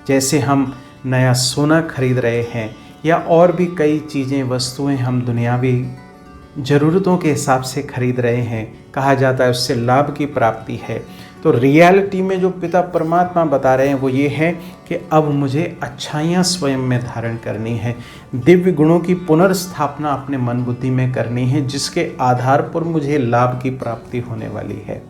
जैसे हम नया सोना खरीद रहे हैं या और भी कई चीज़ें वस्तुएं हम दुनियावी ज़रूरतों के हिसाब से खरीद रहे हैं, कहा जाता है उससे लाभ की प्राप्ति है। तो रियलिटी में जो पिता परमात्मा बता रहे हैं वो ये है कि अब मुझे अच्छाइयाँ स्वयं में धारण करनी है, दिव्य गुणों की पुनर्स्थापना अपने मन बुद्धि में करनी है, जिसके आधार पर मुझे लाभ की प्राप्ति होने वाली है।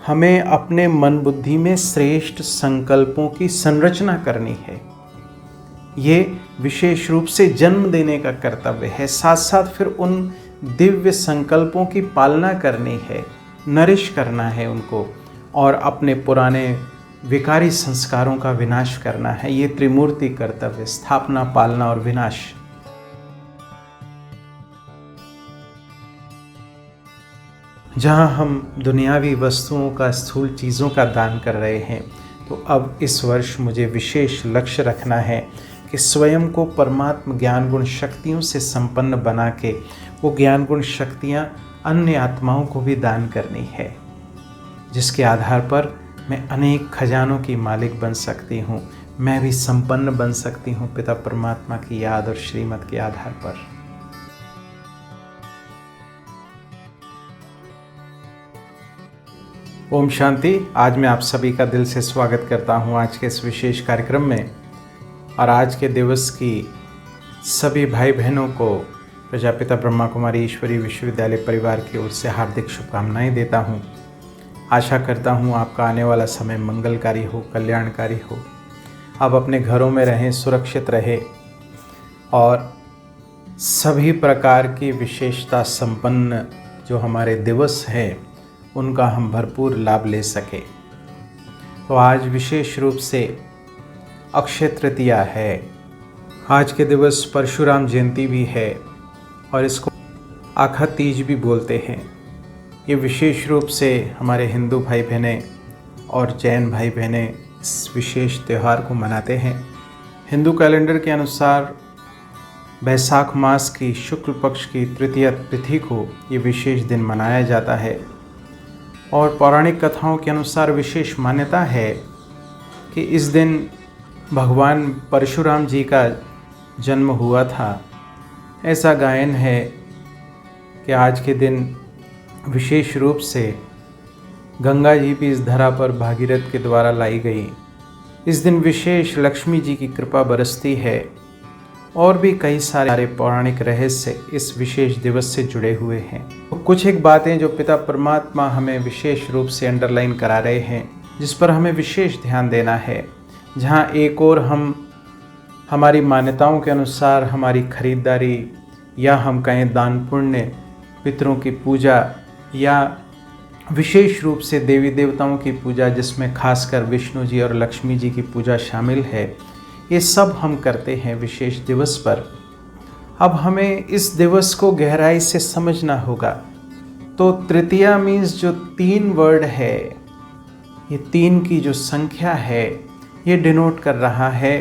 हमें अपने मन बुद्धि में श्रेष्ठ संकल्पों की संरचना करनी है। ये विशेष रूप से जन्म देने का कर्तव्य है, साथ साथ फिर उन दिव्य संकल्पों की पालना करनी है, नरिश करना है उनको, और अपने पुराने विकारी संस्कारों का विनाश करना है। ये त्रिमूर्ति कर्तव्य, स्थापना, पालना और विनाश। जहाँ हम दुनियावी वस्तुओं का, स्थूल चीज़ों का दान कर रहे हैं, तो अब इस वर्ष मुझे विशेष लक्ष्य रखना है कि स्वयं को परमात्म ज्ञान गुण शक्तियों से संपन्न बना के वो ज्ञान गुण शक्तियाँ अन्य आत्माओं को भी दान करनी है, जिसके आधार पर मैं अनेक खजानों की मालिक बन सकती हूँ, मैं भी संपन्न बन सकती हूँ पिता परमात्मा की याद और श्रीमत के आधार पर। ओम शांति। आज मैं आप सभी का दिल से स्वागत करता हूँ आज के इस विशेष कार्यक्रम में, और आज के दिवस की सभी भाई बहनों को प्रजापिता ब्रह्मा कुमारी ईश्वरी विश्वविद्यालय परिवार की ओर से हार्दिक शुभकामनाएं देता हूं। आशा करता हूं आपका आने वाला समय मंगलकारी हो, कल्याणकारी हो। आप अपने घरों में रहें, सुरक्षित रहें और सभी प्रकार की विशेषता संपन्न जो हमारे दिवस हैं उनका हम भरपूर लाभ ले सकें। तो आज विशेष रूप से अक्षय तृतीया है। आज के दिवस परशुराम जयंती भी है और इसको आखा तीज भी बोलते हैं। ये विशेष रूप से हमारे हिंदू भाई बहनें और जैन भाई बहनें इस विशेष त्यौहार को मनाते हैं। हिंदू कैलेंडर के अनुसार बैसाख मास की शुक्ल पक्ष की तृतीया तिथि को ये विशेष दिन मनाया जाता है, और पौराणिक कथाओं के अनुसार विशेष मान्यता है कि इस दिन भगवान परशुराम जी का जन्म हुआ था। ऐसा गायन है कि आज के दिन विशेष रूप से गंगा जी भी इस धरा पर भागीरथ के द्वारा लाई गई। इस दिन विशेष लक्ष्मी जी की कृपा बरसती है, और भी कई सारे पौराणिक रहस्य इस विशेष दिवस से जुड़े हुए हैं। तो कुछ एक बातें जो पिता परमात्मा हमें विशेष रूप से अंडरलाइन करा रहे हैं, जिस पर हमें विशेष ध्यान देना है। जहाँ एक और हम हमारी मान्यताओं के अनुसार हमारी खरीदारी या हम कहें दान पुण्य, पितरों की पूजा या विशेष रूप से देवी देवताओं की पूजा, जिसमें खासकर विष्णु जी और लक्ष्मी जी की पूजा शामिल है, ये सब हम करते हैं विशेष दिवस पर। अब हमें इस दिवस को गहराई से समझना होगा। तो तृतीया मीन्स जो 3 वर्ड है, ये 3 की जो संख्या है, ये डिनोट कर रहा है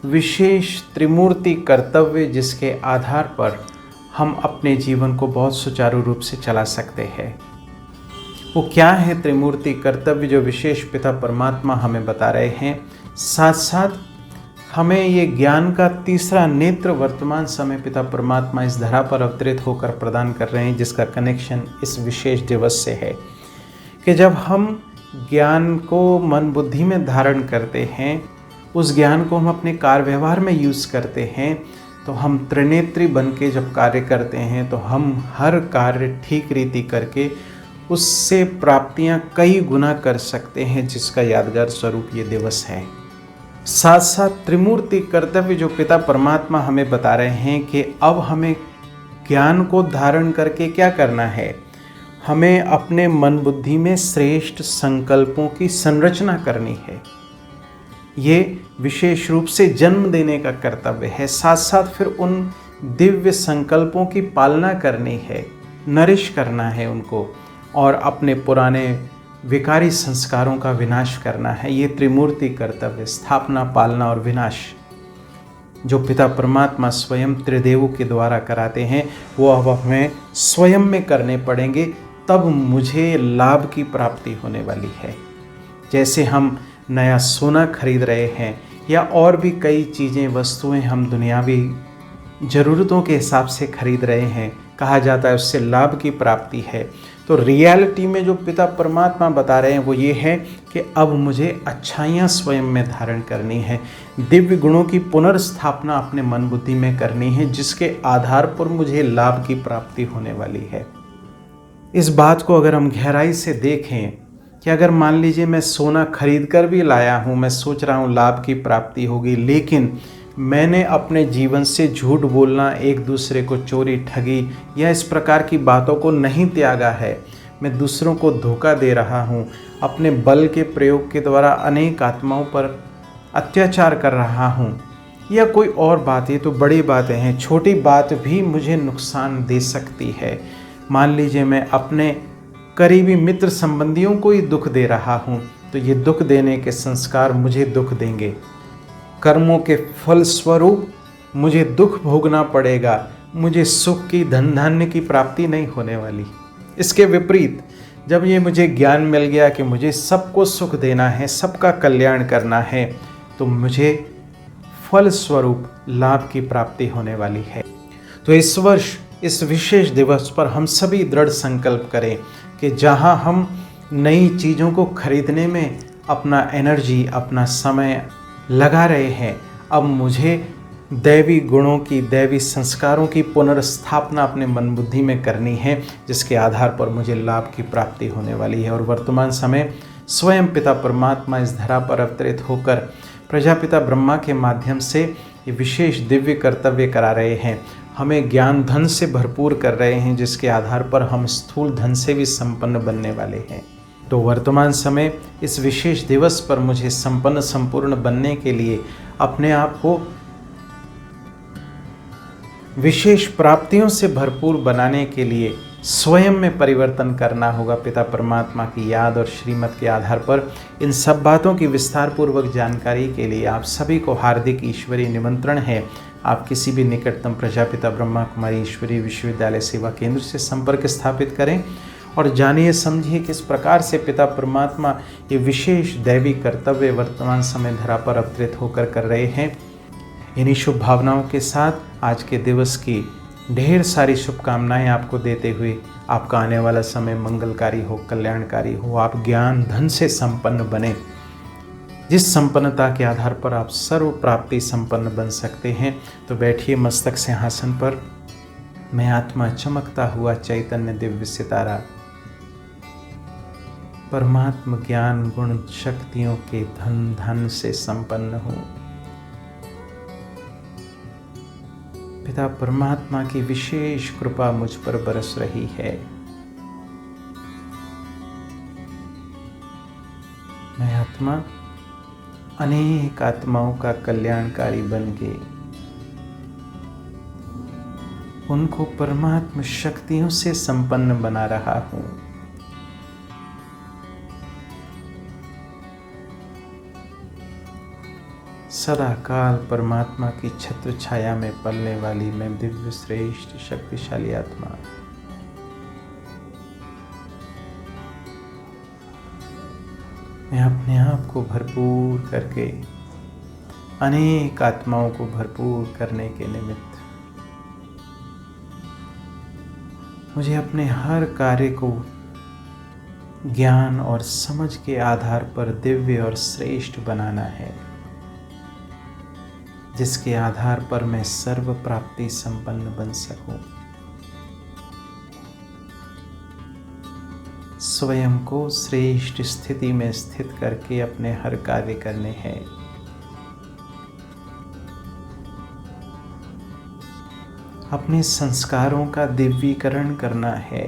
विशेष त्रिमूर्ति कर्तव्य, जिसके आधार पर हम अपने जीवन को बहुत सुचारू रूप से चला सकते हैं। वो क्या है त्रिमूर्ति कर्तव्य जो विशेष पिता परमात्मा हमें बता रहे हैं। साथ साथ हमें ये ज्ञान का तीसरा नेत्र वर्तमान समय पिता परमात्मा इस धरा पर अवतरित होकर प्रदान कर रहे हैं, जिसका कनेक्शन इस विशेष दिवस से है कि जब हम ज्ञान को मन बुद्धि में धारण करते हैं, उस ज्ञान को हम अपने कार्य व्यवहार में यूज़ करते हैं, तो हम त्रिनेत्री बन के जब कार्य करते हैं तो हम हर कार्य ठीक रीति करके उससे प्राप्तियां कई गुना कर सकते हैं, जिसका यादगार स्वरूप ये दिवस है। साथ साथ त्रिमूर्ति कर्तव्य जो पिता परमात्मा हमें बता रहे हैं कि अब हमें ज्ञान को धारण करके क्या करना है। हमें अपने मन बुद्धि में श्रेष्ठ संकल्पों की संरचना करनी है। ये विशेष रूप से जन्म देने का कर्तव्य है, साथ साथ फिर उन दिव्य संकल्पों की पालना करनी है, नरिश करना है उनको, और अपने पुराने विकारी संस्कारों का विनाश करना है। ये त्रिमूर्ति कर्तव्य, स्थापना, पालना और विनाश, जो पिता परमात्मा स्वयं त्रिदेवों के द्वारा कराते हैं, वो अब हमें स्वयं में करने पड़ेंगे, तब मुझे लाभ की प्राप्ति होने वाली है। जैसे हम नया सोना खरीद रहे हैं या और भी कई चीज़ें, वस्तुएं हम दुनियावी ज़रूरतों के हिसाब से खरीद रहे हैं, कहा जाता है उससे लाभ की प्राप्ति है। तो रियलिटी में जो पिता परमात्मा बता रहे हैं वो ये है कि अब मुझे अच्छाइयाँ स्वयं में धारण करनी है, दिव्य गुणों की पुनर्स्थापना अपने मन बुद्धि में करनी है, जिसके आधार पर मुझे लाभ की प्राप्ति होने वाली है। इस बात को अगर हम गहराई से देखें कि अगर मान लीजिए मैं सोना खरीद कर भी लाया हूँ, मैं सोच रहा हूँ लाभ की प्राप्ति होगी, लेकिन मैंने अपने जीवन से झूठ बोलना, एक दूसरे को चोरी ठगी या इस प्रकार की बातों को नहीं त्यागा है, मैं दूसरों को धोखा दे रहा हूँ, अपने बल के प्रयोग के द्वारा अनेक आत्माओं पर अत्याचार कर रहा हूँ, या कोई और बात, ये तो बड़ी बातें हैं, छोटी बात भी मुझे नुकसान दे सकती है। मान लीजिए मैं अपने करीबी मित्र संबंधियों को ही दुख दे रहा हूँ, तो ये दुख देने के संस्कार मुझे दुख देंगे, कर्मों के फल स्वरूप मुझे दुख भोगना पड़ेगा, मुझे सुख की, धन धान्य की प्राप्ति नहीं होने वाली। इसके विपरीत जब ये मुझे ज्ञान मिल गया कि मुझे सबको सुख देना है, सबका कल्याण करना है, तो मुझे फल स्वरूप लाभ की प्राप्ति होने वाली है। तो इस वर्ष इस विशेष दिवस पर हम सभी दृढ़ संकल्प करें कि जहां हम नई चीज़ों को खरीदने में अपना एनर्जी, अपना समय लगा रहे हैं, अब मुझे दैवी गुणों की, दैवी संस्कारों की पुनर्स्थापना अपने मन बुद्धि में करनी है, जिसके आधार पर मुझे लाभ की प्राप्ति होने वाली है। और वर्तमान समय स्वयं पिता परमात्मा इस धरा पर अवतरित होकर प्रजापिता ब्रह्मा के माध्यम से ये विशेष दिव्य कर्तव्य करा रहे हैं, हमें ज्ञान धन से भरपूर कर रहे हैं, जिसके आधार पर हम स्थूल धन से भी संपन्न बनने वाले हैं। तो वर्तमान समय इस विशेष दिवस पर मुझे संपन्न, संपूर्ण बनने के लिए अपने आप को विशेष प्राप्तियों से भरपूर बनाने के लिए स्वयं में परिवर्तन करना होगा। पिता परमात्मा की याद और श्रीमत के आधार पर इन सब बातों की विस्तार पूर्वक जानकारी के लिए आप सभी को हार्दिक ईश्वरीय निमंत्रण है। आप किसी भी निकटतम प्रजापिता ब्रह्मा कुमारी ईश्वरीय विश्वविद्यालय सेवा केंद्र से संपर्क स्थापित करें और जानिए, समझिए किस प्रकार से पिता परमात्मा ये विशेष दैवी कर्तव्य वर्तमान समय धरा पर अवतरित होकर कर रहे हैं। इन्हीं शुभ भावनाओं के साथ आज के दिवस की ढेर सारी शुभकामनाएं आपको देते हुए आपका आने वाला समय मंगलकारी हो, कल्याणकारी हो, आप ज्ञान धन से संपन्न बने, जिस संपन्नता के आधार पर आप सर्व प्राप्ति संपन्न बन सकते हैं। तो बैठिए मस्तक सिंहासन पर। मैं आत्मा चमकता हुआ चैतन्य दिव्य सितारा परमात्मा ज्ञान गुण शक्तियों के धन धन से संपन्न हूँ। पिता परमात्मा की विशेष कृपा मुझ पर बरस रही है। मैं आत्मा अनेक आत्माओं का कल्याणकारी बन के उनको परमात्मा शक्तियों से संपन्न बना रहा हूँ। सदा काल परमात्मा की छत्र छाया में पलने वाली मैं दिव्य श्रेष्ठ शक्तिशाली आत्मा मैं अपने आप को भरपूर करके अनेक आत्माओं को भरपूर करने के निमित्त मुझे अपने हर कार्य को ज्ञान और समझ के आधार पर दिव्य और श्रेष्ठ बनाना है, जिसके आधार पर मैं सर्व प्राप्ति संपन्न बन सकूं। स्वयं को श्रेष्ठ स्थिति में स्थित करके अपने हर कार्य करने हैं। अपने संस्कारों का दिव्यीकरण करना है।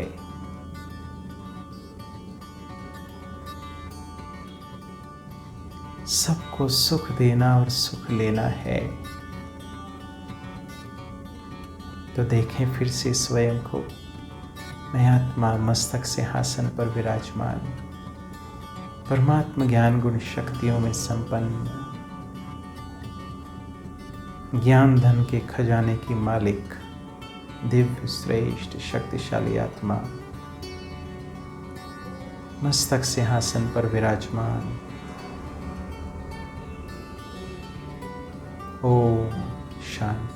सबको सुख देना और सुख लेना है। तो देखें फिर से स्वयं को, मैं आत्मा मस्तक सिंहासन पर विराजमान, परमात्मा ज्ञान गुण शक्तियों में संपन्न, ज्ञान धन के खजाने की मालिक, दिव्य श्रेष्ठ शक्तिशाली आत्मा मस्तक सिंहासन पर विराजमान। ओम शांति।